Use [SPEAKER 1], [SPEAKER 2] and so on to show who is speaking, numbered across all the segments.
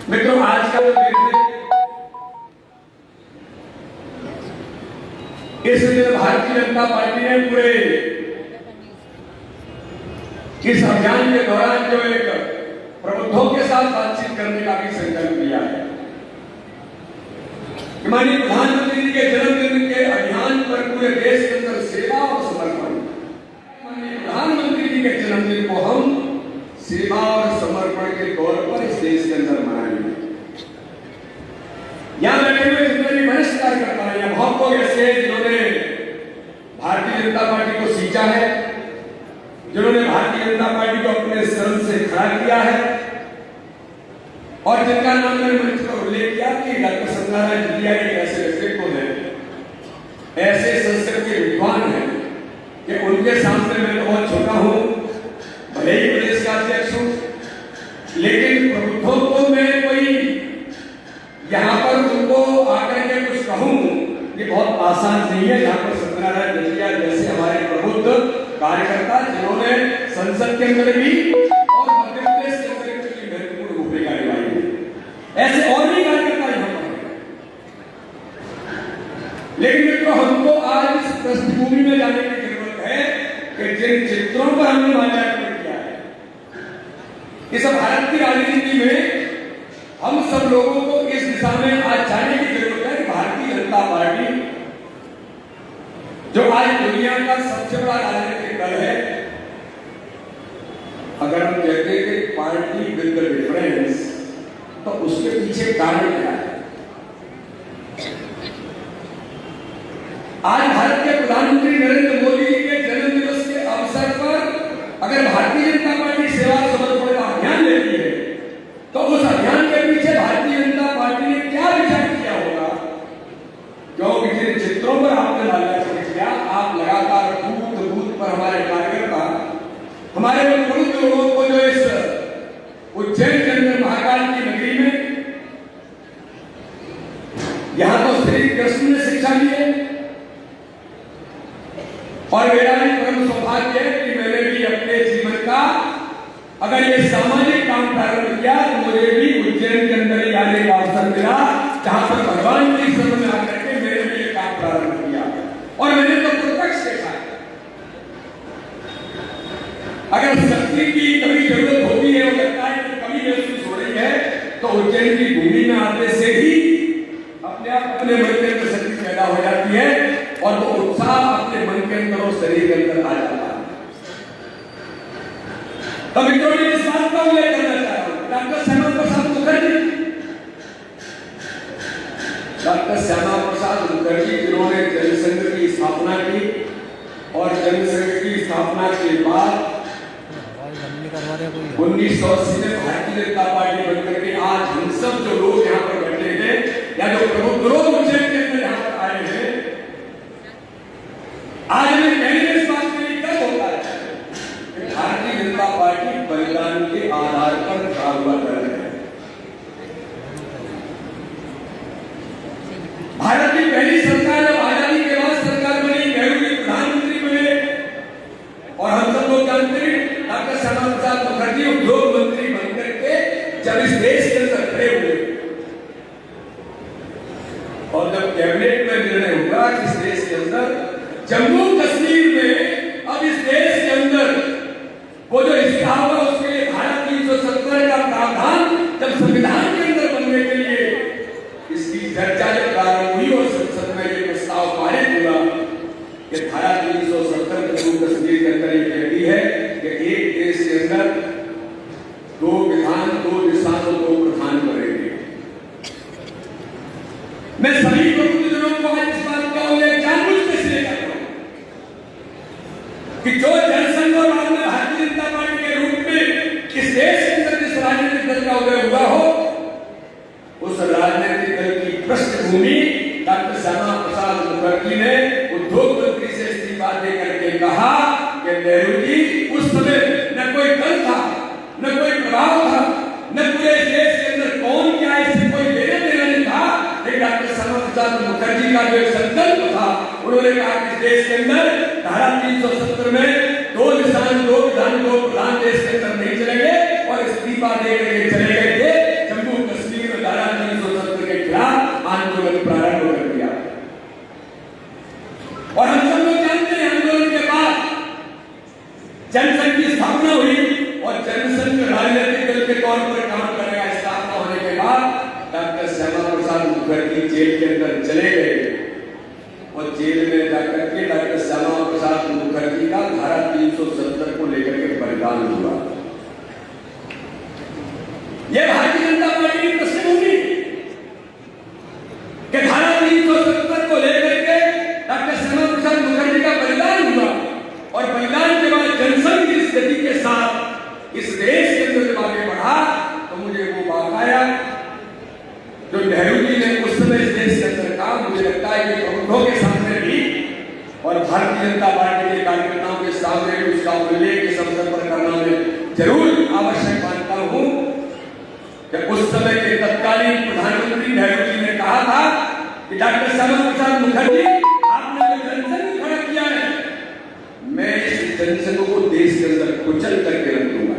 [SPEAKER 1] मित्रों, आज का इसलिए भारतीय जनता पार्टी ने पूरे इस अभियान के दौरान जो एक प्रबुद्धों के साथ बातचीत करने का भी संकल्प लिया है। माननीय प्रधानमंत्री जी के जन्मदिन के अभियान पर पूरे देश के अंदर सेवा और समर्पण, माननीय प्रधानमंत्री जी के जन्मदिन को हम सेवा और समर्पण के तौर पर इस देश के अंदर मनाएंगे। यहां बैठे हुए जितने भी वरिष्ठ कार्यकर्ता हैं या बहुत लोग ऐसे हैं जिन्होंने भारतीय जनता पार्टी को सींचा है, जिन्होंने भारतीय जनता पार्टी को अपने सर से खड़ा किया है और जिनका नाम मैंने मंच पर उल्लेख किया कि डॉक्टर संध्यारायण जटिया एक ऐसे व्यक्तित्व हैं, ऐसे संस्कृत के विद्वान हैं कि उनके सामने मैं तो बहुत छोटा हूं, भले ही प्रदेश का अध्यक्ष हूं, लेकिन प्रबुद्धों को मैं कोई यहाँ पर उनको आकर के कुछ कहूं ये बहुत आसान नहीं है। यहाँ पर सत्यनारायण जटिया जैसे हमारे प्रबुद्ध कार्यकर्ता जिन्होंने संसद के अंदर भी और मध्य प्रदेश के अंदर भी महत्वपूर्ण भूमिका निभाई है, ऐसे और भी कार्यकर्ता यहाँ पर हैं। लेकिन मित्रों, हमको आज इस पृष्ठभूमि में जाने की जरूरत है कि जिन चित्रों पर हमने माल्यार्पण किया है, इस भारत की राजनीति में हम सब लोगों को इस दिशा में आज जाने की जरूरत है कि भारतीय जनता पार्टी जो आज दुनिया का सबसे बड़ा राजनीतिक दल है, अगर हम कहते हैं कि पार्टी विद द डिफरेंस, तो उसके पीछे कारण क्या है? आज भारत के प्रधानमंत्री नरेंद्र मोदी जी के जन्म दिवस के अवसर पर अगर भारतीय जनता पार्टी सेवा समर्पण का अभियान लेती है, तो उस अभियान के पीछे भारतीय जनता पार्टी ने क्या विचार किया होगा? क्योंकि जिन चित्रों पर आपने माल्यार्पण किया, आप लगातार बूथ बूथ पर हमारे कार्यकर्ता, हमारे प्रबुद्ध लोगों को जो इस उज्जैन के अंदर महाकाल की नगरी में यहां तो श्री कृष्ण ने शिक्षा दी है और मेरा भी परम सौभाग्य है कि मैंने भी अपने जीवन का अगर ये सामाजिक काम प्रारंभ किया तो मुझे भी उज्जैन के अंदर ही आने का अवसर मिला, जहां पर भगवान की शरण में आकर के मैंने भी ये काम प्रारंभ किया और मैंने तो प्रत्यक्ष देखा है। अगर शक्ति की कभी जरूरत होती है, वो लगता है कि कभी महसूस हो रही है, तो उज्जैन की भूमि में आने से ही अपने आप अपने मन के अंदर शक्ति पैदा हो जाती है और वो उत्साह अपने मन के अंदर और शरीर के अंदर आ जाता है। तो मित्रों, इस बात का उल्लेख करना चाह रहा हूं, डॉक्टर श्यामा प्रसाद मुखर्जी जिन्होंने जनसंघ की स्थापना की और जनसंघ की स्थापना के बाद 1980 में भारतीय जनता पार्टी बनकर के आज हम सब जो लोग यहाँ पर बैठे हैं या जो प्रमुख लोग उज्जैन के अंदर यहाँ पर आए हैं, आज हमें कहने इस बात के लिए क्या होता है कि भारतीय जनता पार्टी बलिदान के आधार पर खड़ा हुआ दल है। भारत की पहली सरकार जब आजादी के बाद सरकार बनी, नेहरू जी प्रधानमंत्री बने और हम सब लोग जानते हैं डॉक्टर श्यामा प्रसाद मुखर्जी उद्योग मंत्री बनकर के जब इस देश के अंदर खड़े हुए और जब कैबिनेट में निर्णय हुआ कि इस देश के अंदर जम्मू कश्मीर में अब इस देश के अंदर वो जो हिस्सा हुआ उसके लिए धारा 370 का प्रावधान जब संविधान के अंदर बनने के लिए इसकी चर्चा जब प्रारंभ हुई और संसद में ये प्रस्ताव पारित हुआ कि धारा 370 जम्मू कश्मीर के अंदर ये कहती है कि एक देश के अंदर दो विधान, दो निशान, दो प्रधान बनेंगे। मैं सभी प्रबुद्धजनों को आज इस बात का उल्लेख जानबूझ के इसलिए करता हूं कि जो जनसंघ और बाद में भारतीय जनता पार्टी के रूप में इस देश के अंदर जिस राजनीतिक दल का उदय हुआ हो, उस राजनीतिक दल की पृष्ठभूमि डॉक्टर श्यामा प्रसाद मुखर्जी ने उद्योग मंत्री से इस्तीफा देकर के कहा कि नेहरू जी उस समय न कोई दल था, न कोई प्रभाव था, न पूरे देश के अंदर कौन क्या इससे कोई लेना देना नहीं था, लेकिन डॉक्टर श्यामा प्रसाद मुखर्जी का जो संकल्प था, उन्होंने कहा कि देश के अंदर धारा 370 में दो निशान, दो विधान, दो प्रधान देश के अंदर नहीं चलेंगे और इस्तीफा देकर के चले गए थे जम्मू कश्मीर तौर पर काम करने का स्थापना होने के बाद डॉक्टर श्यामा प्रसाद मुखर्जी जेल के अंदर चले गए और जेल में जाकर के डॉक्टर श्यामा प्रसाद मुखर्जी का धारा 370 को लेकर के बलिदान हुआ। यह भारतीय जनता पार्टी की पृष्ठभूमि कि धारा 370 को लेकर के डॉक्टर श्यामा प्रसाद मुखर्जी का बलिदान हुआ और बलिदान के बाद जनसंघ की स्थिति के साथ इस देश के अंदर जब आगे बढ़ा तो मुझे वो बात आया जो नेहरू जी ने उस समय इस देश के अंदर कहा। मुझे लगता है कि प्रमुखों के सामने भी और भारतीय जनता पार्टी के कार्यकर्ताओं के सामने भी उसका उल्लेख इस अवसर पर करना मैं जरूर आवश्यक मानता हूं कि उस समय के तत्कालीन प्रधानमंत्री नेहरू जी ने कहा था कि डॉक्टर श्यामा प्रसाद मुखर्जी आपने जो जनसंघ खड़ा किया है मैं इस जनसंघ को देश के अंदर कुचल करके रख दूंगा।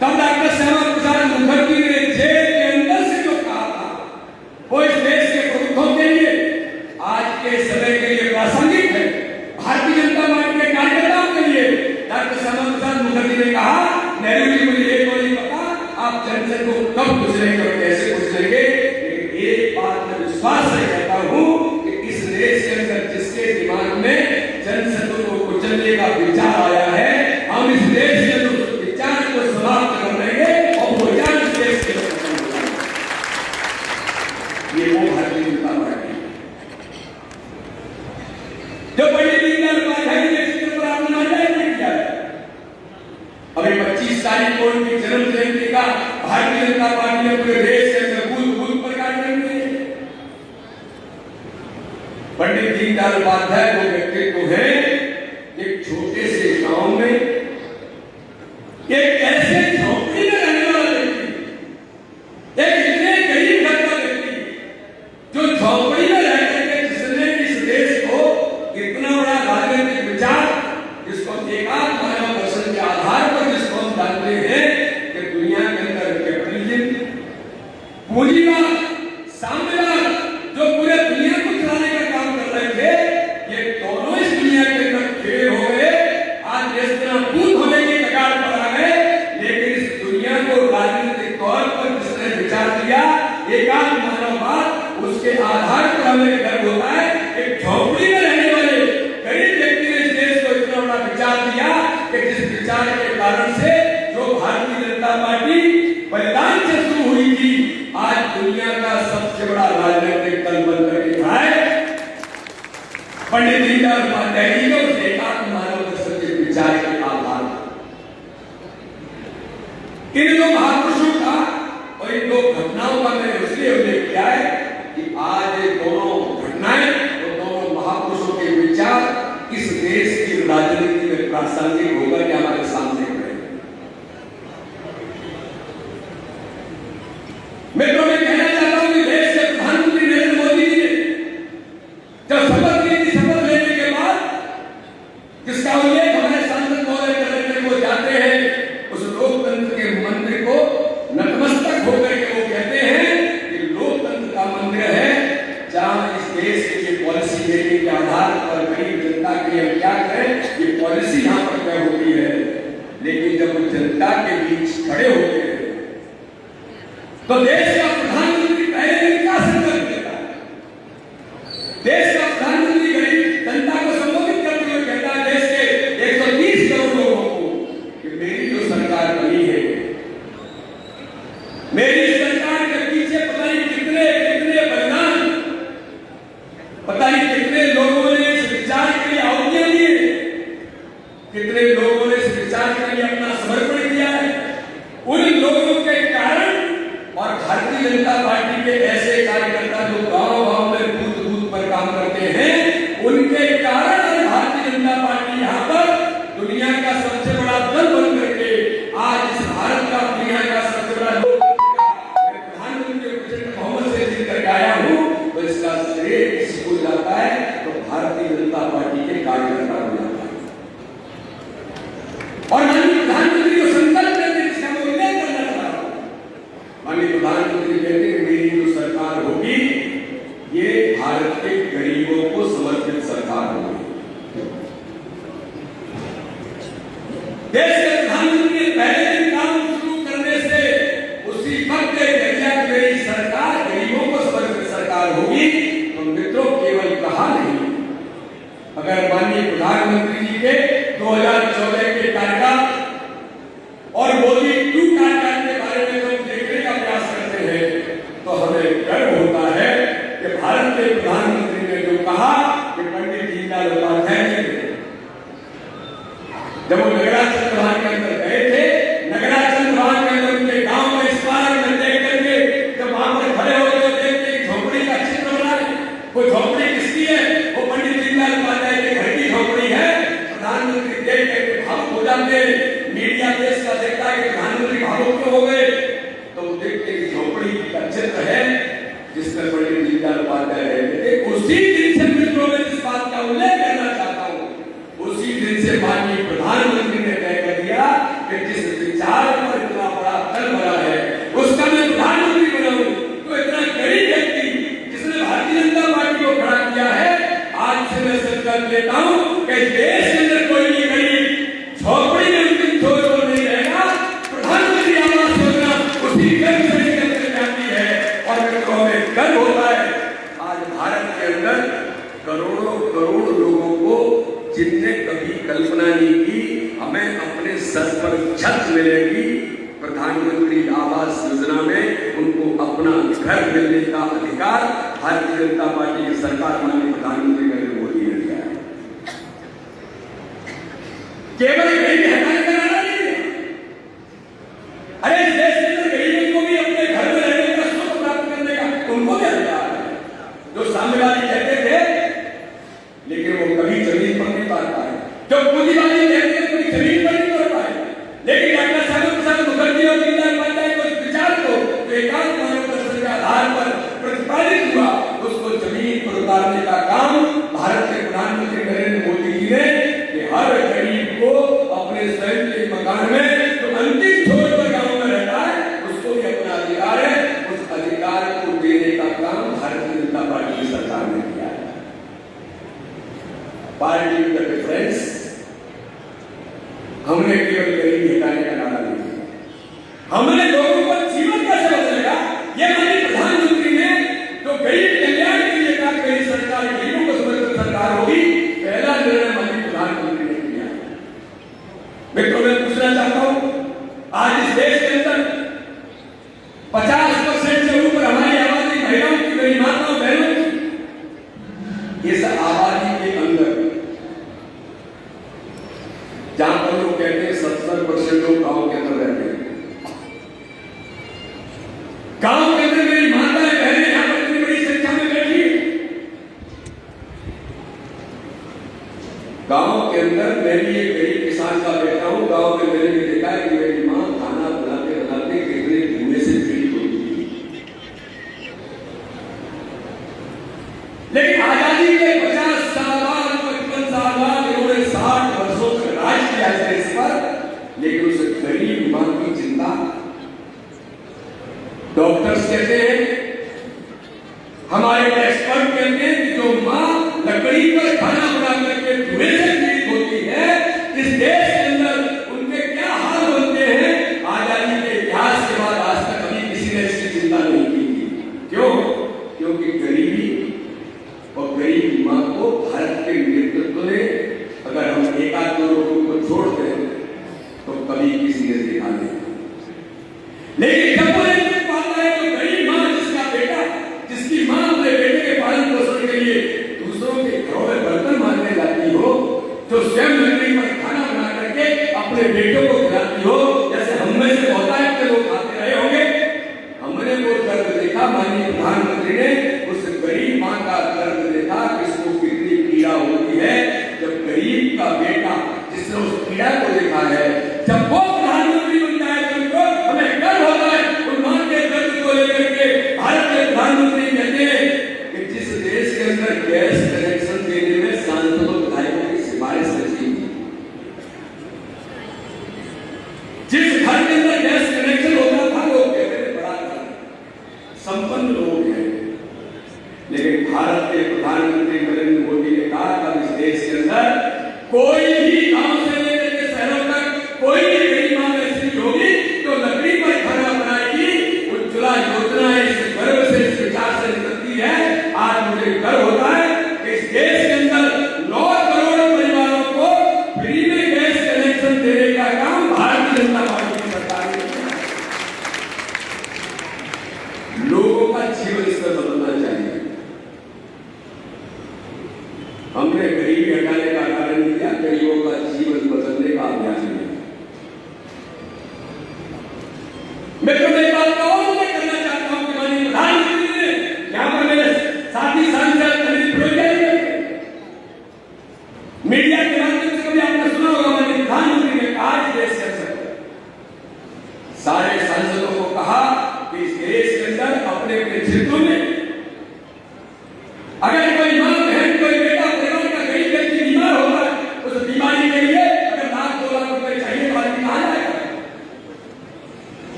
[SPEAKER 1] तब डॉक्टर श्यामा प्रसाद मुखर्जी ने जेल के अंदर से जो कहा था वो इस देश के प्रमुखों के लिए आज के समय के लिए प्रासंगिक है। भारतीय जनता पार्टी के कार्यकर्ताओं के लिए डॉक्टर श्यामा प्रसाद मुखर्जी ने कहा नेहरू जी मुझे एक और नहीं पता आप जनसंघ को कब कुचलेंगे और कैसे कुचलेंगे, लेकिन एक बात मैं विश्वास से कहता हूं कि इस देश के अंदर जिसके दिमाग में जनसंघ को कुचलने का विचार आया है हम इस देश के अंदर उस विचार को समाप्त कर देंगे और वो विचार इस देश के अंदर ये वो भारतीय जनता पार्टी जो पंडित दीनदयाल उपाध्याय ने चित्र पर आत्मनाट्य किया है। अभी 25 तारीख को उनकी जन्म जयंती का भारतीय जनता पार्टी ने पूरे देश के अंदर बूथ पर कार्यक्रम किए। पंडित दीनदयाल उपाध्याय वो व्यक्तित्व है एक छोटे से गांव में एक ऐसे झोंपड़ी में रहने वाला व्यक्ति, एक इतने गरीब घर का व्यक्ति जो झोंपड़ी में रह करके जिसने इस देश को इतना बड़ा राजनीतिक विचार जिसको एकात्म मानव दर्शन के आधार पर जिसको हम जानते हैं कि दुनिया के अंदर कैपिटलिज्म पूंजीवाद साम्यवाद जो पूरे दुनिया को चलाने का काम कर रहे थे ये दोनों इस दुनिया के अंदर खेल हो गए। आज देश भूत होने की कगार पर आ गए, लेकिन इस दुनिया को राजनीतिक तौर पर जिसने विचार किया एकात्म मानववाद उसके आधार पर हमें गर्व होता है। एक झोंपड़ी में रहने वाले गरीब व्यक्ति ने इस देश को इतना बड़ा विचार दिया कि जिस विचार के कारण से जो भारतीय जनता पार्टी बलिदान से शुरू हुई थी आज दुनिया का सबसे बड़ा राजनीतिक दल बनकर के खड़ा है। पंडित दीनदयाल उपाध्याय जी ने उस एकात्म मानव दर्शन के विचार के आधार इन दो महापुरुषों का और इन दो घटनाओं का मैंने इसलिए उल्लेख किया है कि आज ये दोनों घटनाएं और दोनों महापुरुषों के विचार इस देश की राजनीति में प्रासंगिक होकर के हमारे सामने खड़े। मित्रों मैं कहना चाहता हूं कि देश के प्रधानमंत्री नरेंद्र मोदी जी ने जब शपथ ली थी, शपथ लेने के बाद जिसका उल्लेख हमारे सांसद महोदय कर रहे थे वो जाते हैं उस लोकतंत्र के मंत्र को नतमस्तक होकर के वो कहते हैं कि लोकतंत्र का मंत्र है जहां इस देश की पॉलिसी मेकिंग के आधार पर गरीब जनता के लिए हम क्या करें ये पॉलिसी यहाँ पर तय होती है, लेकिन जब वो जनता के बीच खड़े होते हैं तो देश का प्रधानमंत्री पहले दिन क्या संकल्प लेता है। देश का प्रधानमंत्री गरीब जनता को संबोधित करते हुए कहता है देश के 130 करोड़ लोगों को कि मेरी जो सरकार बनी है मेरी सरकार के पीछे पता नहीं कितने कितने बलिदान पता नहीं कितने लोगों ने इस विचार के लिए आहुतियां दी है, कितने लोगों ने इस विचार के लिए अपना समर्पण किया है। उन लोगों के कारण और भारतीय सरकार होगी तो मित्रों केवल कहा नहीं, अगर माननीय प्रधानमंत्री जी के 2014 के कार्यकाल और मोदी 2 कार्यकाल के बारे में हम देखने का प्रयास करते हैं तो हमें गर्व होता है कि भारत के प्रधानमंत्री ने जो कहा कि पंडित दीनदयाल उपाध्याय जी जब वो नगराज चंद्रभान के अंदर गए थे, नगराज चंद्रभान के अंदर उनके गांव में स्मारक में देख करके जब वहां पर खड़े होकर देखते कि झोपड़ी का चित्र बना है, वो झोपड़ी किसकी है? वो पंडित दीनदयाल उपाध्याय के घर की झोपड़ी है। प्रधानमंत्री देख करके भावुक हो जाते, मीडिया देश का देखता है कि प्रधानमंत्री भावुक क्यों हो गए, तो वो देखते कि झोपड़ी का चित्र है जिसमें पंडित दीनदयाल उपाध्याय रहते थे। उसी दिन से मित्रों में इस बात का उल्लेख करना चाहता हूं, उसी दिन से माननीय प्रधानमंत्री ने तय कर दिया कि जिस विचार पर इतना बड़ा दल बना है उसका मैं प्रधानमंत्री बनाऊं। तो इतना गरीब व्यक्ति जिसने भारतीय जनता पार्टी को खड़ा किया है, आज से मैं संकल्प लेता हूं कि देश के अंदर कोई भी गरीब झोपड़ी में उनकी छोड़ नहीं रहेगा। प्रधानमंत्री आवास योजना उसी गर्व से निकल जाती है और मित्रों में गर्व होता है। आज भारत के अंदर करोड़ों करोड़ लोगों को जिनने कभी कल्पना नहीं की हमें अपने सर पर छत मिलेगी, प्रधानमंत्री आवास योजना में उनको अपना घर मिलने का अधिकार भारतीय जनता पार्टी की सरकार माननीय प्रधानमंत्री नरेंद्र मोदी ने दिया है। केवल गरीबी हटाने का नारा नहीं दिया, अरे इस देश के अंदर गरीबों को भी अपने घर में रहने का सुख प्राप्त करने का उनको भी अधिकार है। जो साम्यवादी कहते थे लेकिन वो कभी जमीन पर नहीं पार पाए, जो पूंजीवादी कहते थे कभी जमीन पर नहीं पढ़ पाए, लेकिन डॉक्टर साहब प्रसाद मुखर्जी और दीनदयाल उपाध्याय को विचार को एकांत मानव दर्शन के आधार पर प्रतिपादित हुआ, उसको जमीन पर उतारने का काम भारत के प्रधानमंत्री नरेंद्र मोदी जी ने कि हर गरीब को अपने स्वयं के मकान में जो अंतिम छोर पर गांव में रहता है उसको भी अपना अधिकार है, उस अधिकार को देने का काम भारतीय जनता पार्टी की सरकार ने किया है। पार्टी का डिफरेंस, हमने केवल गरीबी हटाने का नारा नहीं दिया, हमने लोगों को जीवन कैसे बदलेगा ये माननीय प्रधानमंत्री ने जो गरीब कल्याण के लिए काम करी सरकार, गरीबों को समर्पित सरकार होगी, पहला निर्णय माननीय प्रधानमंत्री ने किया। मित्रों मैं पूछना चाहता हूं, आज इस देश के अंदर 50% से ऊपर हमारी आबादी महिलाओं की, गरीब माताओं बहनों की, इस आबादी के अंदर जहां पर लोग कहते हैं 70% लोग गांव के अंदर रहते हैं, गांव के अंदर मेरी माताएं बहनें यहां पर इतनी बड़ी संख्या में बैठी, गांव के अंदर मैं भी एक गरीब किसान का बेटा हूं, गांव में मैंने भी देखा है कि मेरी मां खाना बनाते बनाते कितने धुएं से पीड़ित होती थी। लेकिन आजादी के 50 साल बाद, 55 साल बाद इन्होंने 60 वर्षों तक राज किया इस पर, लेकिन उस गरीब मां की चिंता, डॉक्टर्स कहते हैं, हमारे एक्सपर्ट कहते हैं कि जो मां लकड़ी पर खाना बना करके धुएं से पीड़ित होती है, इस देश के अंदर उनके क्या हाल बनते हैं, आजादी के इतिहास के बाद आज तक कभी किसी ने इसकी चिंता नहीं की थी। क्यों? क्योंकि गरीबी और गरीब मां को भारत के नेतृत्व ने, अगर हम एक आध दो लोगों को छोड़ दें तो कभी किसी ने देखा नहीं। लेकिन जब वो पाता है तो गरीब मां जिसका बेटा, जिसकी मां अपने बेटे के पालन पोषण के लिए दूसरों के घरों में बर्तन मारने जाती हो, जो स्वयं लकड़ी पर खाना बना करके अपने बेटों को खिलाती हो, जैसे हम में से बहुत है लोग खाते रहे होंगे, हमने वो दर्द देखा। माननीय प्रधानमंत्री ने उस गरीब मां का दर्द देखा, किसको कितनी पीड़ा होती है जब गरीब का बेटा, जिसने उस पीड़ा को देखा है, जब वो प्रधानमंत्री बनता है तो हमें गर्व होता है उन मां के दर्द को लेकर के। भारत के प्रधानमंत्री कहते हैं कि जिस देश के अंदर गैस कनेक्शन देने में सांसदों विधायकों की सिफारिश रखी, जिस घर के अंदर गैस कनेक्शन होता था लोग कहते थे बड़ा संपन्न लोग हैं, लेकिन भारत के प्रधानमंत्री नरेंद्र मोदी ने कहा कि इस देश के अंदर कोई भी गांव से लेकर के शहरों तक कोई भी गरीब मां ऐसी होगी जो लकड़ी पर खाना बनाएगी। उज्ज्वला योजना इस गर्व से, इस विचार से निकलती है जनता पार्टी की सरकार ने लोगों का जीवन स्तर बदलना चाहिए। हमने गरीबी हटाने का कारण दिया, गरीबों का जीवन बदलने का अभियान किया। मैं तो एक बात और मैं करना चाहता हूं कि माननीय प्रधानमंत्री ने यहां पर मेरे साथी सांसद मीडिया के माध्यम से कभी आपने सुना होगा, माननीय प्रधानमंत्री ने कहा कि देश के सारे सांसदों को कहा कि इस देश के अंदर अपने अपने क्षेत्रों में अगर कोई मां बहन कोई बेटा परिवार का गरीब व्यक्ति बीमार होगा है उस बीमारी के लिए अगर लाख 2 लाख रुपए चाहिए तो आदमी कहां जाएगा?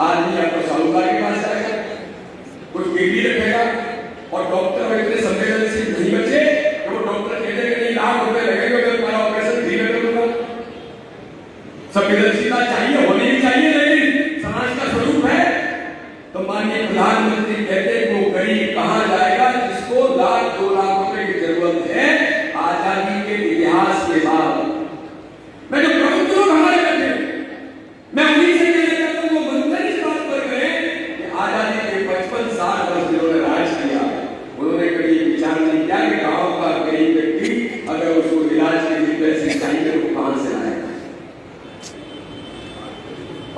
[SPEAKER 1] आदमी या तो साहूकार के पास जाएगा, कुछ गिरवी रखेगा और डॉक्टर इतने संवेदनशील नहीं बचे तो वो डॉक्टर कहते कि नहीं लाख रुपए लगेंगे अगर तुम्हारा ऑपरेशन फ्री में करूंगा। संवेदनशीलता चाहिए, होनी ही चाहिए, लेकिन समाज का स्वरूप है। तो माननीय प्रधानमंत्री कहते वो गरीब कहां जाएगा जिसको लाख 2 लाख रुपए की जरूरत है। आजादी के इतिहास के बाद मैं जो प्रमुख लोग हमारे बैठे मैं उन्हीं से कहना चाहता हूं वो मंथन इस बात पर करें कि आजादी के 55 साल वर्ष जिन्होंने राज किया उन्होंने कभी विचार नहीं किया कि गांव का गरीब व्यक्ति अगर उसको इलाज के लिए पैसे चाहिए तो कहां से लाएगा।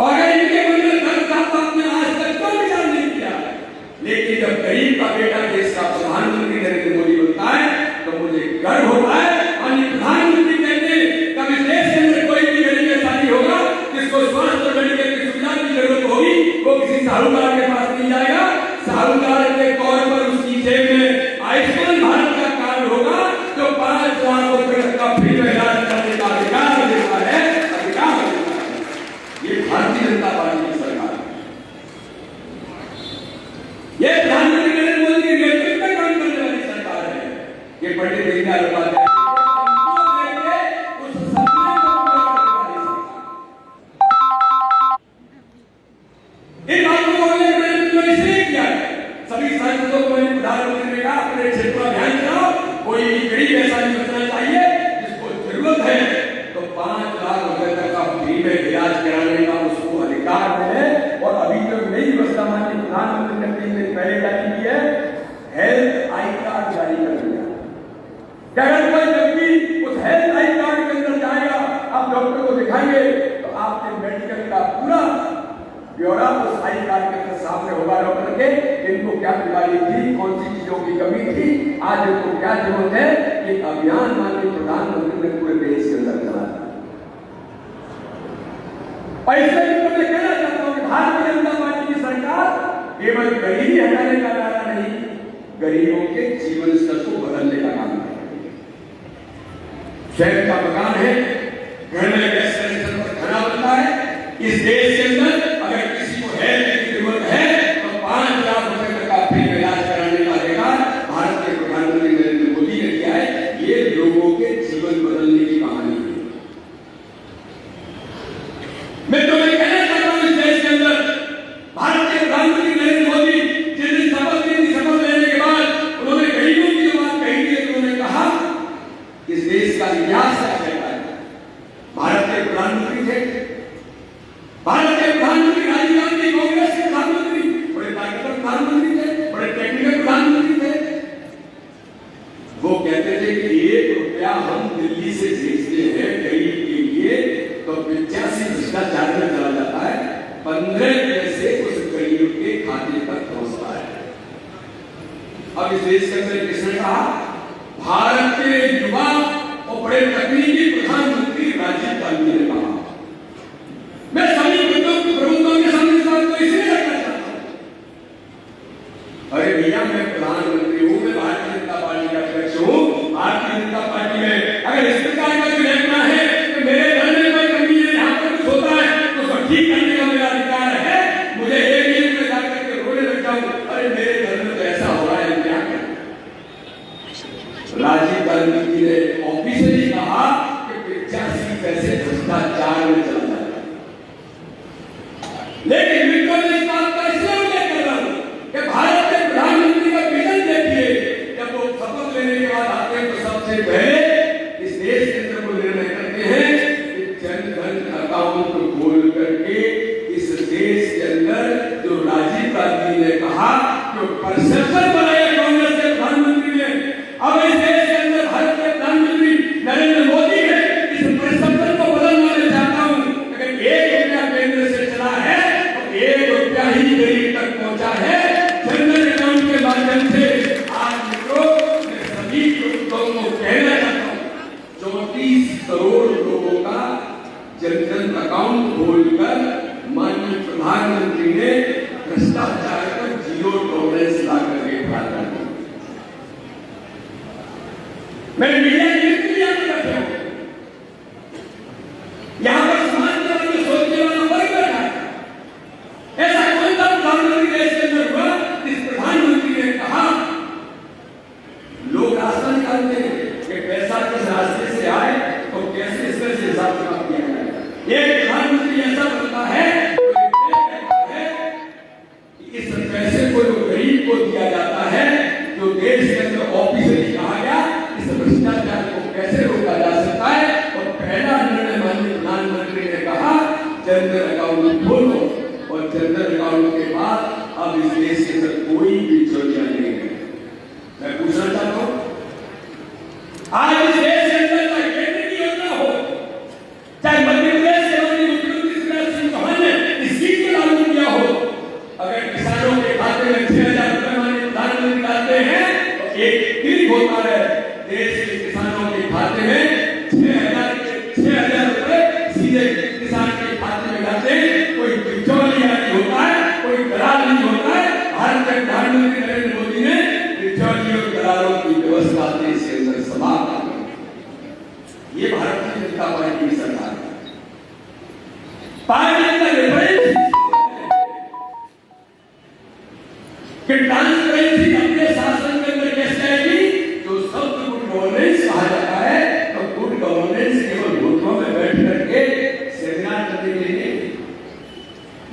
[SPEAKER 1] और इनके मन में दर्द था तो आपने आज तक कोई विचार नहीं किया। लेकिन जब गरीब का बेटा देश का प्रधानमंत्री नरेंद्र मोदी बनता है तो मुझे गर्व होता है। माननीय प्रधानमंत्री कहते हैं कभी देश के अंदर कोई भी गरीब ऐसा नहीं होगा जिसको स्वास्थ्य और मेडिकल की सुविधा की जरूरत होगी वो किसी साहूकार के पास नहीं जाएगा। साहूकार के तौर पर उसकी जेब में आयुष्मान भारत का कार्ड होगा जो 5 लाख रुपए का फ्री में इलाज करने का अधिकार देता है। अधिकार ये भारतीय जनता पार्टी की सरकार है। ये प्रधानमंत्री नरेंद्र मोदी के नेतृत्व में काम करने वाली सरकार है। ये पंडित दीनदयाल उपाध्याय उस सपने को पूरा करने वाली सरकार। इन बातों को मैंने इसलिए किया सभी सांसदों को मैंने प्रधानमंत्री ने कहा अपने क्षेत्र में ध्यान चलाओ, कोई भी गरीब ऐसा नहीं बचना चाहिए जिसको जरूरत है तो 5 लाख रुपए तक का फ्री में इलाज कराने का उसको अधिकार है। और अभी तक नई व्यवस्था माननीय प्रधानमंत्री ने 3 दिन पहले जारी की है, हेल्थ आई कार्ड जारी कर दिया। अगर कोई व्यक्ति उस हेल्थ आई कार्ड के अंदर जाएगा आप डॉक्टर को दिखाएंगे तो आपके मेडिकल का पूरा ब्यौरा उस आई कार्ड के अंदर सामने होगा डॉक्टर के इनको क्या बीमारी थी, कौन सी चीजों की कमी थी, आज इनको क्या जरूरत है। ये अभियान माननीय प्रधानमंत्री ने पूरे देश के अंदर चलाया। और इसलिए मैं कहना चाहता हूं कि भारतीय जनता पार्टी की सरकार केवल गरीबी हटाने का नारा नहीं, गरीबों के जीवन स्तर को बदलने का काम कर रही है। शहर का मकान है, घर में गैस कनेक्शन पर खाना बनता है। इस देश के अंदर अगर किसी को हेल्थ की जरूरत है तो 5 लाख रुपए तक का फ्री इलाज कराने का अधिकार भारत के प्रधानमंत्री नरेंद्र मोदी ने किया है। ये लोगों के जीवन बदलने की कहानी है। मैं तुम्हें कहना चाहता हूं इस देश के अंदर भारत के प्रधानमंत्री नरेंद्र मोदी जिस दिन शपथ लेने के बाद उन्होंने गरीबों की जो बात कही थी उन्होंने कहा इस देश का इतिहास क्या कहता है। भारत के प्रधानमंत्री थे, भारत के प्रधानमंत्री राजीव गांधी कांग्रेस के प्रधानमंत्री बड़े ताकतवर प्रधानमंत्री थे, बड़े टेक्निकल प्रधानमंत्री थे। वो कहते थे कि 1 रुपया हम दिल्ली से भेजते हैं गरीब के लिए तो 85 भ्रष्टाचार में चला जाता है, 15 पैसे उस गरीब के खाते तक पहुंचता है। अब इस देश के अंदर किसने कहा? भारत के युवा और बड़े तकनीकी प्रधानमंत्री राजीव गांधी ने कहा। मैं सभी प्रमुखों के सामने इस बात को इसलिए रखना चाहता हूं, अरे भैया मैं प्रधानमंत्री हूं, मैं भारतीय जनता पार्टी का अध्यक्ष हूं। भारतीय जनता पार्टी में अगर इस प्रकार का जो देखना है कि मेरे घर में कोई कमी है, यहाँ पर कुछ होता है तो उसको ठीक करने का मेरा अधिकार है। मुझे एक मिनट में जाकर के रोने लग जाऊं, अरे मेरे घर में तो ऐसा हो रहा है क्या करें। राजीव गांधी जी ने ऑफिशियली कहा कि 85 पैसे भ्रष्टाचार में चला जाता है। लेकिन मित्रों ने इस बात का इसलिए उल्लेख कर रहा हूं कि भारत के प्रधानमंत्री का विजन देखिए। जब वो शपथ लेने के बाद आते हैं तो सबसे पहले इस देश के अंदर वो निर्णय करते हैं कि जन धन अकाउंट बोल करके इस देश के अंदर जो राजीव गांधी ने कहा जो परसेप्शन बनाया कांग्रेस के प्रधानमंत्री ने, अब इस देश के अंदर भारत के प्रधानमंत्री नरेंद्र मोदी है, इस परसेप्शन को बदलना मैं चाहता हूं। अगर 1 रुपया केंद्र से चला है तो 1 रुपया ही गरीब तक पहुंचा है जनधन अकाउंट के माध्यम से। आज मित्रों, मैं सभी लोगों को कहना चाहता हूं, 34 करोड़ लोगों का जनधन अकाउंट खोलकर माननीय प्रधानमंत्री ने भ्रष्टाचार पर जीरो टॉलरेंस ला करके खड़ा कर। मैं मीडिया के लिए करते हूं, यहां पर समाज के बारे में सोचने वाला वर्ग बैठा है। ऐसा कौन सा प्रधानमंत्री देश के अंदर हुआ इस प्रधानमंत्री ने कहा, लोग रास्ता निकालते हैं कि पैसा किस रास्ते से आए तो कैसे इसका हिसाब किया जाए। एक प्रधानमंत्री ऐसा बनता है कि इस पैसे को जो गरीब को दिया जाता है, जो देश के अंदर ऑफिशियली कहा गया इस भ्रष्टाचार को कैसे रोका जा सकता है। और पहला निर्णय माननीय प्रधानमंत्री ने कहा जनधन अकाउंट खोलो, और जनधन अकाउंट के बाद अब इस देश के अंदर कोई भी चोरियां नहीं है। मैं पूछना चाहता हूं, आज इस देश के अंदर चाहे केंद्र की योजना हो, चाहे मध्य प्रदेश के मुख्यमंत्री शिवराज सिंह चौहान ने इस स्कीम को लागू किया हो, अगर किसानों के खाते में 6,000 रुपए माननीय प्रधानमंत्री डालते हैं तो एक क्लिक होता है, देश के किसानों के खाते में 6,000 रुपए सीधे किसान के खाते में जाते हैं। कोई बिचौलिया नहीं होता है, कोई दलाल नहीं होता है। भारत के प्रधानमंत्री नरेंद्र मोदी ने बिचौलियों और दलालों की व्यवस्था देश के अंदर समाप्त कर दी। ये भारतीय जनता पार्टी की सरकार है। पार्टी का रेफरेंस कि ट्रांसपेरेंसी अपने शासन के अंदर कैसे आएगी, जो शब्द गुड गवर्नेंस कहा जाता है, तो गुड गवर्नेंस केवल घुटनों में बैठ करके सेमिनार करने के लिए नहीं।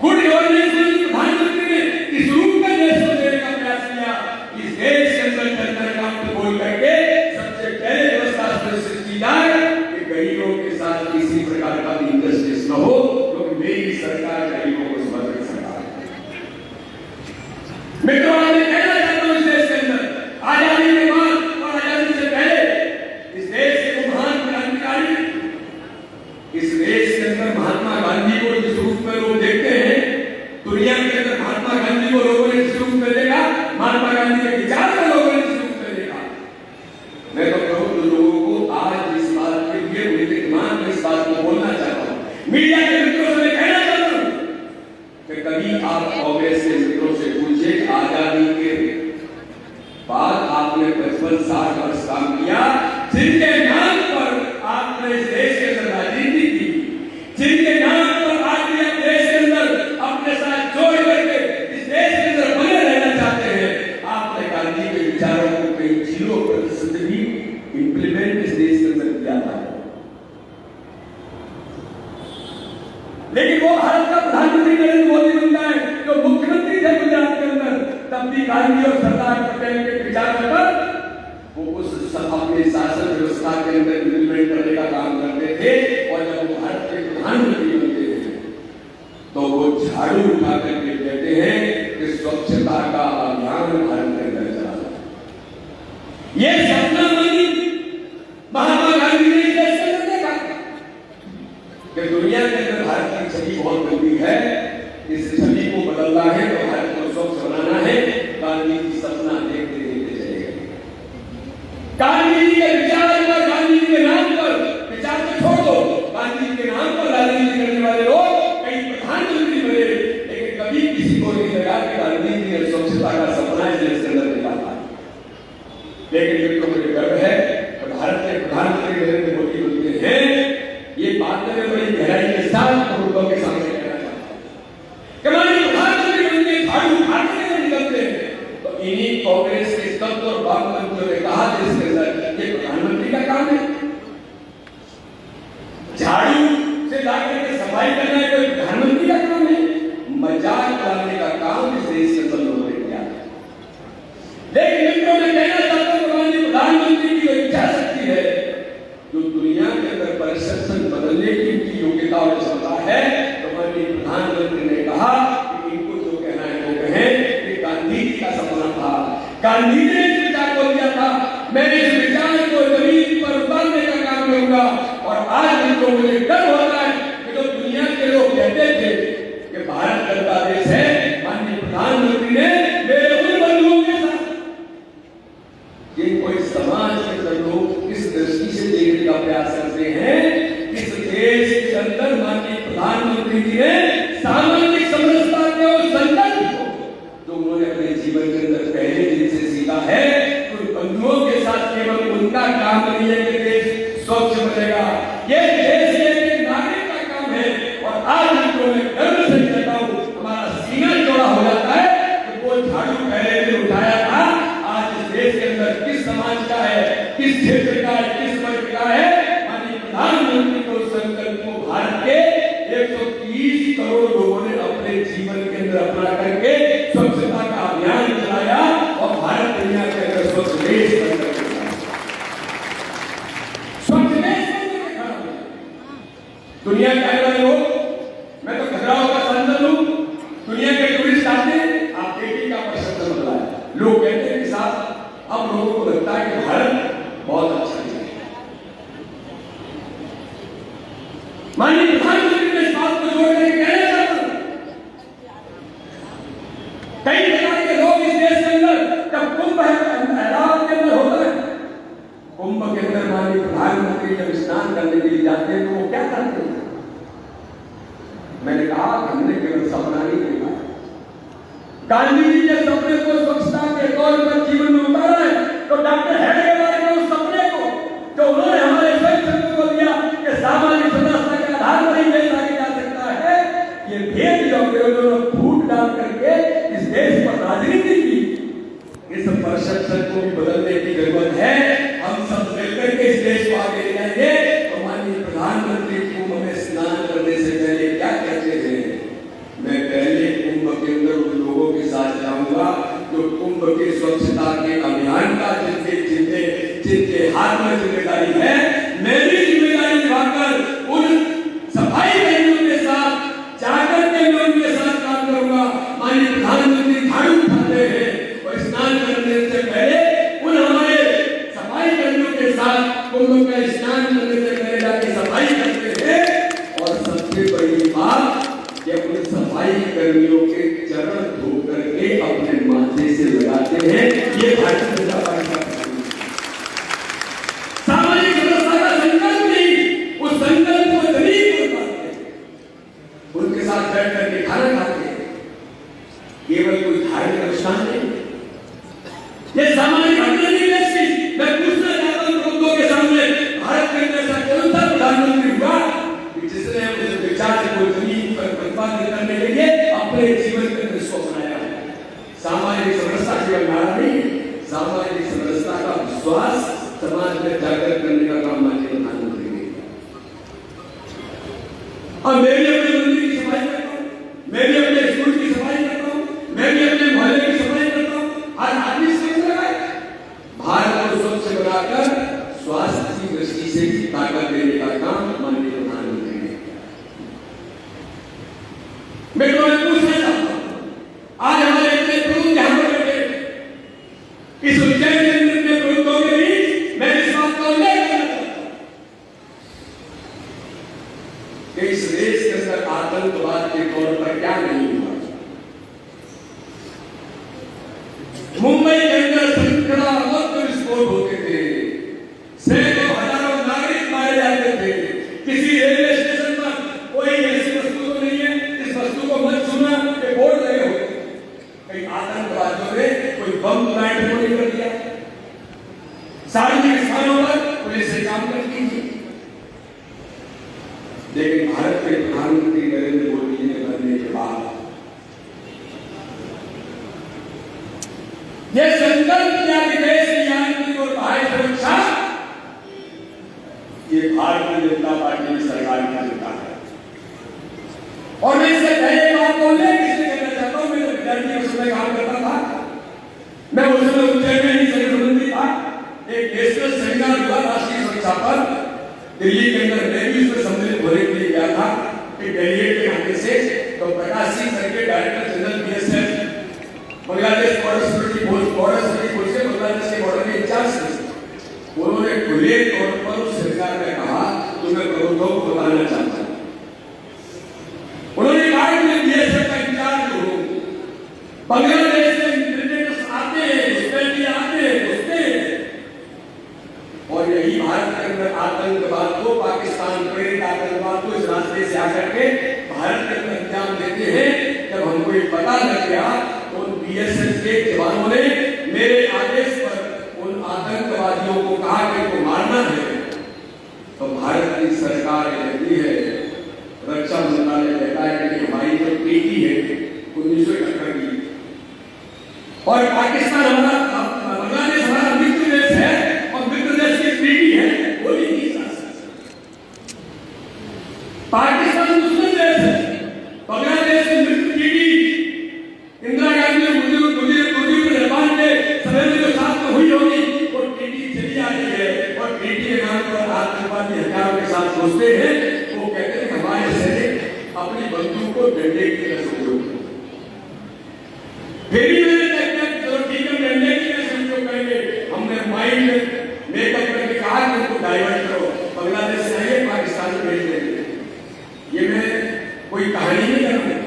[SPEAKER 1] गुड गवर्नेंस प्रधानमंत्री ने इस रूप में देश को देने का प्रयास किया। इस देश के अंदर जनधन अकाउंट खोल करके सबसे पहले व्यवस्था सुनिश्चित की जाए कि गरीबों के साथ किसी प्रकार का इंजस्टिस न हो, क्योंकि मेरी सरकार गरीबों को समर्पित सरकार है। मित्रों, आज मैं कहना चाहता हूं, इस देश के अंदर आजादी के बाद और आजादी से पहले इस देश के महान क्रांतिकारी, इस देश के अंदर महात्मा गांधी को जिस रूप में लोग देखते हैं, दुनिया के अंदर महात्मा गांधी को लोगों ने जिस रूप में देखा, महात्मा गांधी के विचार को लोगों ने जिस रूप में देखा, मैं तो कहूं तो लोगों को आज इस बात के लिए उनके दिमाग में इस बात को बोलना चाहता हूं। मीडिया के मित्रों से कहना चाहता हूं कि कभी आप कांग्रेस के मित्रों से पूछे, आजादी के बाद आपने 55-60 वर्ष काम किया, जिनके नाम पर आपने इस देश के अंदर राजनीति की, जिनके नाम पर आज भी आप देश के अंदर अपने साथ जोड़ करके इस देश के अंदर बने रहना चाहते हैं, आपने गांधी के विचारों को कहीं 0% भी इंप्लीमेंट इस देश के अंदर किया था। लेकिन वो भारत का प्रधानमंत्री नरेंद्र मोदी बनता है, जो मुख्यमंत्री थे गुजरात के अंदर, तब भी गांधी और सरदार पटेल के विचारों पर वो उस अपने शासन व्यवस्था के अंदर इंप्लीमेंट करने का काम करते थे। और जब वो भारत के प्रधानमंत्री बनते थे तो वो झाड़ू उठा करके कहते हैं कि स्वच्छता का अभियान भारत के अंदर चला। ये सपना मानी महात्मा गांधी ने इस देश के अंदर देखा कि दुनिया के अंदर भारत की छवि बहुत गंदी है, इस छवि को बदलना है तो भारत को स्वच्छ बनाना है। गांधी जी सपना देखते देखते चले गए। गांधी जी के विचार पर, गांधी जी के नाम पर, विचार को छोड़ दो, गांधी जी के नाम पर राजनीति करने वाले लोग कई प्रधानमंत्री बने, लेकिन कभी किसी को नहीं लगा कि गांधी जी ने स्वच्छता का सपना इस देश के अंदर देखा था। लेकिन मित्रों, मुझे गर्व है कि भारत के प्रधानमंत्री नरेंद्र मोदी बनते हैं। ये बात मैं बड़ी गहराई के साथ लोगों के सामने कहना चाहता हूं कि हमारे प्रधानमंत्री बनने गांधी ने इस विचार को दिया था, मैं इस विचार को जमीन पर उतारने का काम करूंगा। और आज जिनको मुझे डर होता है कि जो दुनिया के लोग कहते थे कि भारत गंदा देश है, माननीय प्रधानमंत्री ने मेरे उन बंधुओं के साथ जिनको इस समाज के अंदर लोग इस दृष्टि से देखने का प्रयास करते हैं, इस देश के अंदर माननीय प्रधानमंत्री जी ने सामाजिक समरसता के उस संकल्प को जो उन्होंने अपने जीवन के अंदर पहले दिन से सीखा है, उन बंधुओं के साथ केवल उनका काम नहीं है कि देश स्वच्छ बनेगा, ये देश एक नागरिक का काम है। और आज उनको मैं गर्व से कहता हूं, हमारा सीना चौड़ा हो जाता है कि वो झाड़ू पहले दिन उठाया था, आज इस देश के अंदर किस समाज का है, किस क्षेत्र का है, किस वर्ग का है, माननीय प्रधानमंत्री को संकल्प को भारत के 130 करोड़ लोगों ने अपने जीवन के अंदर अपना करके स्वच्छता का अभियान चलाया और भारत दुनिया के अंदर स्वच्छ देश बनकर स्वच्छ देश दुनिया के अंदर लोग, मैं तो खजुराहो का सांसद हूं, दुनिया के टूरिस्ट आते हैं, आप देखिए क्या प्रशंसा बदला है। लोग कहते हैं कि साहब अब लोगों को लगता है कि भारत बहुत अच्छा है। माननीय प्रधानमंत्री ने इस बात को जोड़ करके कहना चाहता हूं, कई प्रकार के लोग इस देश के अंदर जब कुंभ इलाहाबाद के अंदर होता है, कुंभ के अंदर माननीय प्रधानमंत्री जब स्नान करने के लिए जाते हैं तो वो क्या करते हैं? मैंने कहा हमने केवल सपना नहीं देखा, गांधी जी के सपने को स्वच्छता के तौर पर जीवन में उतारा है, तो डॉक्टर हेडगेवार ने उस सपने को जो उन्होंने हमारे स्वयं को दिया कि सामाजिक समरसता के आधार पर ही देश आगे जा सकता है, ये भेद जो उन्होंने फूट डाल करके इस देश पर राजनीति की, इस परसेप्शन को भी बदलने की जरूरत है। हम सब मिलकर के इस देश को आगे ले जाएंगे। तो माननीय प्रधानमंत्री कुंभ में स्नान करने से पहले क्या कहते थे? मैं पहले कुंभ के अंदर उन लोगों के साथ जाऊंगा जो कुंभ के स्वच्छता के अभियान का जिनके हाथ में जिम्मेदारी है, मेरी जिम्मेदारी निभाकर उन सफाई कर्मियों के साथ जाकर के मैं उनके साथ काम करूंगा। माननीय प्रधानमंत्री झाड़ू उठाते हैं और स्नान करने से पहले उन हमारे सफाई कर्मियों के साथ कुंभ का स्नान करने से पहले जाके सफाई करते हैं। और सबसे बड़ी बात कि उन सफाई कर्मियों के चरण धो करके अपने माथे से लगाते हैं। ये भारतीय जनता पार्टी का सामाजिक समरसता का संकल्प नहीं, उस संकल्प को जमीन पर उतारते हैं, उनके साथ बैठ करके खाना खाते हैं। केवल कोई धार्मिक अनुष्ठान नहीं, ये सामाजिक नहीं व्यक्ति। मैं पूछना चाहता हूं लोगों के सामने, भारत के अंदर ऐसा कौन सा प्रधानमंत्री हुआ कि जिसने उस विचार को जमीन पर प्रतिपादित करने के लिए अपने जीवन के अंदर इसको अपनाया है? सामाजिक समरसता केवल नारा नहीं, सामाजिक समरसता का विश्वास समाज में जागृत करने का काम माननीय प्रधानमंत्री ने किया। और मैं भी अपने मंदिर की सफाई करता हूं, मैं भी अपने स्कूल की सफाई करता हूं, मैं भी अपने मोहल्ले की सफाई करता हूं। हर आदमी से भारत को स्वच्छ बनाकर स्वास्थ्य की दृष्टि से भी ताकत देने का काम माननीय प्रधानमंत्री ने किया। मैं पूछना चाहता हूं, आज हमारे इतने प्रमुख यहां पर बैठे इस उज्जैन के अंदर के प्रमुखों के बीच मैं इस बात का उल्लेख करना चाहता हूं कि इस देश के अंदर आतंकवाद के तौर पर क्या नहीं हुआ। मुंबई के अंदर संकड़ा विस्फोट होते थे, सैकड़ों हजारों नागरिक मारे जाते थे। किसी रेलवे स्टेशन पर कोई ऐसी वस्तु तो नहीं है, इस वस्तु को मत छूना के बोर्ड लगे होते। कई आतंकवादियों ने कोई बम प्लांट को नहीं कर दिया। सार्वजनिक स्थानों पर पुलिस से काम करती थी। लेकिन भारत के प्रधानमंत्री नरेंद्र मोदी जी ने बनने के बाद यह संकल्प किया कि देश की आंतरिक और बाह्य सुरक्षा ये भारतीय जनता पार्टी की सरकार की जिम्मेदारी है। और मैं इससे पहले बात को उल्लेख इसलिए करना चाहता हूं, मैं विद्यार्थी के समय काम करता था, मैं उस समय उज्जैन में ही संगठन मंत्री था। एक नेशनल सेमिनार हुआ राष्ट्रीय सुरक्षा पर दिल्ली के अंदर, मैं भी उसमें सम्मिलित होने के लिए गया था। एक डेलीगेट के नाते से तो प्रकाश सिंह सर के director general BSF Bangladesh border security force से बांग्लादेश के बॉर्डर के इंचार्ज थे। उन्होंने खुले तौर पर उस सरकार ने कहा तुम्हें प्रबंधों को बताना चाहता हूं। उन्होंने कहा कि मैं बीएसएफ का इंचार्ज हूं, बांग्लादेश से इंटेलिजेंस आते हैं, घुसपैठी आते हैं, घुसते हैं, और यही भारत के अंदर आतंकवाद को, पाकिस्तान प्रेरित आतंकवाद को इस रास्ते से आकर के भारत के अंदर अंजाम देते हैं। जब हमको ये पता लग गया तो उन बीएसएफ के जवानों ने मेरे आदेश पर उन आतंकवादियों को कहा कि इनको मारना है। तो भारत की सरकार कहती है, रक्षा मंत्रालय कहता है कि हमारी जो ट्रीटी है 1971 की, और पाकिस्तान हमारा, बांग्लादेश हमारा मित्र देश है और मित्र देश की ट्रीटी है, वो भी नहीं जा सकता। पाकिस्तान दुश्मन देश है, बांग्लादेश की मित्र ट्रीटी इंदिरा गांधी और मुजीबुर रहमान के समय में जो साथ में हुई होगी, वो ट्रीटी चली आ रही है, और ट्रीटी के नाम पर आतंकवादी हथियारों के साथ घुसते हैं। वो कहते हैं हमारे सैनिक अपनी बंदूक को डंडे की तरह से उपयोग करें। फिर भी मैंने कहते हैं चलो ठीक है, डंडे की तरह से उपयोग करेंगे। हमने माइंड मेकअप करके कहा कि उनको डाइवर्ट करो, बांग्लादेश से आइए, पाकिस्तान में भेज देंगे। ये मैं कोई कहानी नहीं कर रहा,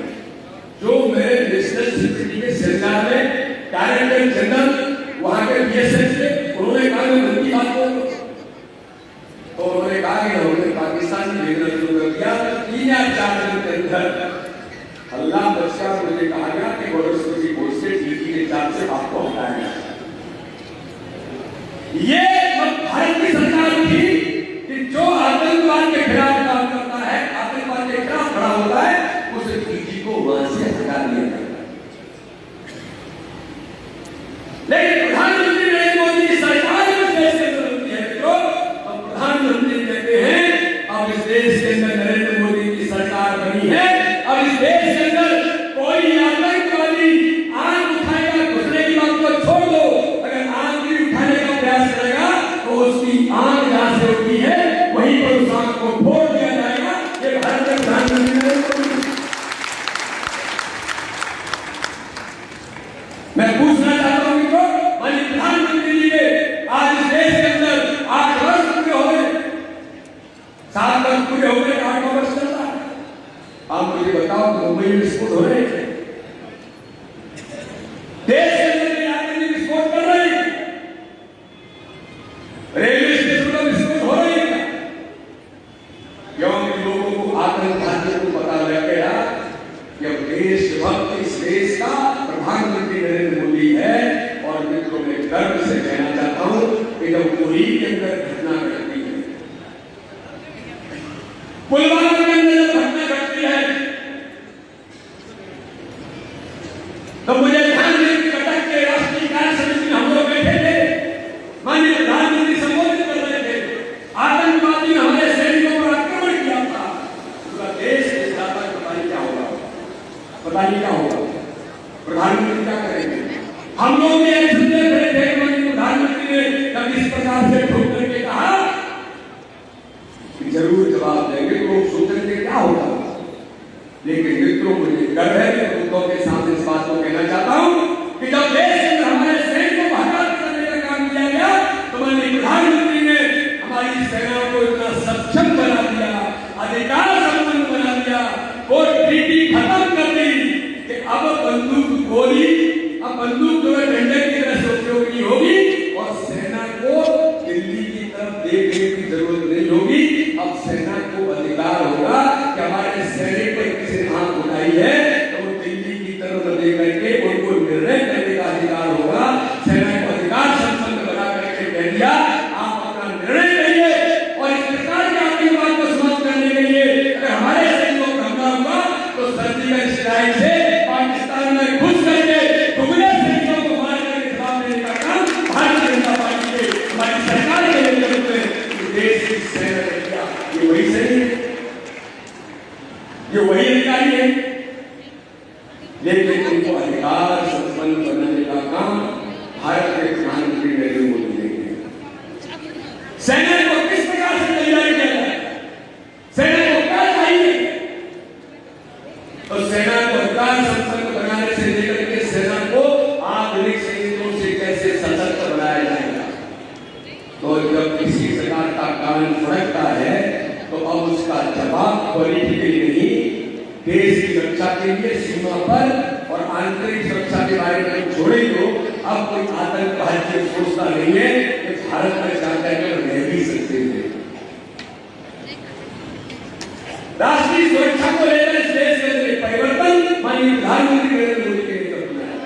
[SPEAKER 1] जो मेरे नेशनल सिक्योरिटी के सेमिनार में डायरेक्टर जनरल वहां के बीएसएफ से उन्होंने कहा कि मन की बात बोलो, तो उन्होंने कहा कि हमने पाकिस्तान में भेजना शुरू कर दिया। 3 या 4 दिन के अंदर अल्लाह बचा, मुझे कहा गया कि बॉर्डर सिक्योरिटी फोर्स से ट्रीटी के चार्ज से आपको हटाया गया। ये भारत की सरकार थी कि जो आतंकवाद के खिलाफ काम करता है, आतंकवाद के खिलाफ खड़ा होता है, उस ट्रीटी को वहां से हटा दिया जाता है। लेकिन प्रधानमंत्री नरेंद्र मोदी की सरकार में देश के अंदर होती है मित्रों, और प्रधानमंत्री कहते हैं अब इस देश के अंदर नरेंद्र मोदी की सरकार बनी है, अब इस देश के अंदर कोई आतंकवादी आंख उठाएगा, घुसने की बात को छोड़ दो, अगर आंख भी उठाने का प्रयास करेगा तो उसकी आंख जहां से उठी है वहीं पर उस आंख को फोड़ दिया जाएगा। ये भारत के प्रधानमंत्री नरेंद्र मोदी। मैं पूछना चाहता हूं मित्रों, माननीय प्रधानमंत्री जी के आज इस देश के अंदर 8 वर्ष पूरे हो गए, 7 वर्ष पूरे हो गए, 8 वर्ष चल रहा है। आप मुझे बताओ, मुंबई में विस्फोट हो रहे हैं, देश के अंदर आतंकी विस्फोट कर रहे हैं, रेलवे स्टेशन पर विस्फोट हो रहे हैं, क्योंकि लोगों को आतंकवादियों को पता लग गया कि अब देशभक्त इस देश का प्रधानमंत्री नरेंद्र मोदी है। और मित्रों, मैं गर्व से कहना चाहता हूं कि जब उरी के अंदर घटना घटती है, पुलवामा के अंदर जब घटना घटती है, तो मुझे ध्यान दें कि कटक के राष्ट्रीय कार्य समिति में हम लोग बैठे थे, माननीय प्रधानमंत्री संबोधित कर रहे थे, आतंकवादी ने हमारे सैनिकों पर आक्रमण किया था, पूरा देश के साथ पता नहीं क्या होगा, पता नहीं क्या होगा, प्रधानमंत्री क्या करेंगे। हम लोग भी एक्शन देख रहे थे, प्रधानमंत्री ने तब इस प्रकार से ठोक करके कहा कि जरूर जवाब देंगे, लोग सोचेंगे क्या होगा। लेकिन मित्रों, मुझे गर्व है कि लोगों के सामने इस बात को कहना चाहता हूं कि जब देश में हमारे सैनिकों को हटाकर करने का काम किया गया, तो माननीय प्रधानमंत्री ने हमारी सेना को इतना सक्षम बना दिया, अधिकार संपन्न बना दिया, वो ट्रीटी खत्म कर दी कि अब बंदूक गोली, अब बंदूक जो है डंडे की तरह से उपयोग नहीं होगी, और सेना को दिल्ली की तरफ देखने की जरूरत नहीं होगी। अब सेना को अधिकार होगा कि हमारे सैनिक पर किसी ने आंख उठाई है तो वो दिल्ली की तरफ देख करके उनको निर्णय करने का अधिकार होगा। सेना को अधिकार संपन्न बना करके कह दिया आप अपना निर्णय करिए, और इस प्रकार के आतंकवाद को समाप्त करने के लिए अगर हमारे सैनिकों पर हमला हुआ तो सर्जिकल स्ट्राइक से पाकिस्तान में घुस करके दुगने सैनिकों को मार करके जवाब देने का काम भारतीय जनता पार्टी के, हमारी सरकार के नेतृत्व में देश की सेना ने किया। ये वही सैनिक है, ये वही अधिकारी है, लेकिन उनको अधिकार संपन्न बनाने का काम भारत के प्रधानमंत्री नरेंद्र मोदी ने किया। सेना को किस प्रकार से तैयार किया जाए, सेना को क्या चाहिए, तो सेना को अधिकार संपन्न बनाने से लेकर के सेना को सुरक्षा के लिए सीमा पर और आंतरिक सुरक्षा के बारे में छोड़े तो अब कोई आतंकवाद की सोचता नहीं है कि भारत में जाकर रह भी सकते थे। राष्ट्रीय सुरक्षा को लेकर इस देश के अंदर परिवर्तन माननीय प्रधानमंत्री नरेंद्र मोदी के नेतृत्व में है।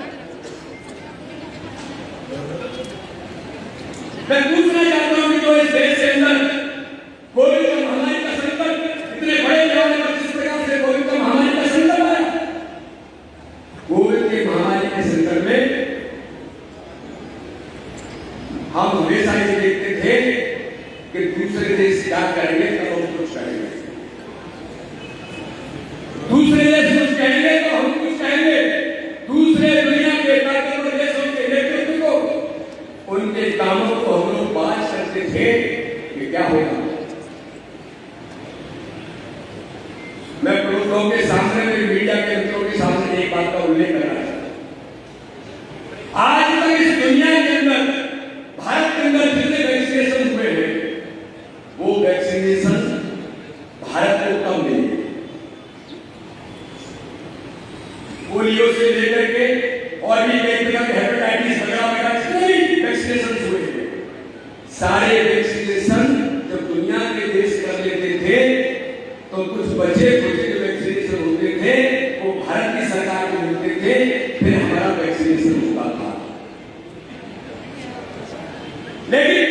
[SPEAKER 1] मैं पूछना चाहता हूं कि जो इस देश के अंदर कोविड महामारी का संकट इतने बड़े लेवल पर जिस प्रकार से कोविड महामारी का संकट आया, कोविड की महामारी के संकट में हम हमेशा ये देखते थे कि दूसरे देश क्या करेंगे तो हम कुछ करेंगे, दूसरे देश कुछ कहेंगे तो हम कुछ कहेंगे, दूसरे दुनिया के ताकतवर देशों के नेतृत्व को उनके कामों को हम लोग बात करते थे कि क्या होगा। मैं लोगों के सामने में मीडिया के मित्रों के सामने एक बात का उल्लेख करना चाहता हूं। आज तक इस दुनिया के अंदर भारत के अंदर जितने वैक्सीनेशन हुए हैं वो वैक्सीनेशन भारत को कम मिली है। पोलियो से लेकर के और भी कई प्रकार के हेपेटाइटिस वगैरह जितने भी वैक्सीनेशन हुए हैं, सारे वैक्सीनेशन जब दुनिया के देश कर लेते थे तो कुछ बचे कुछ जो वैक्सीनेशन होते थे वो भारत की सरकार को मिलते थे, फिर हमारा वैक्सीनेशन होता था। लेकिन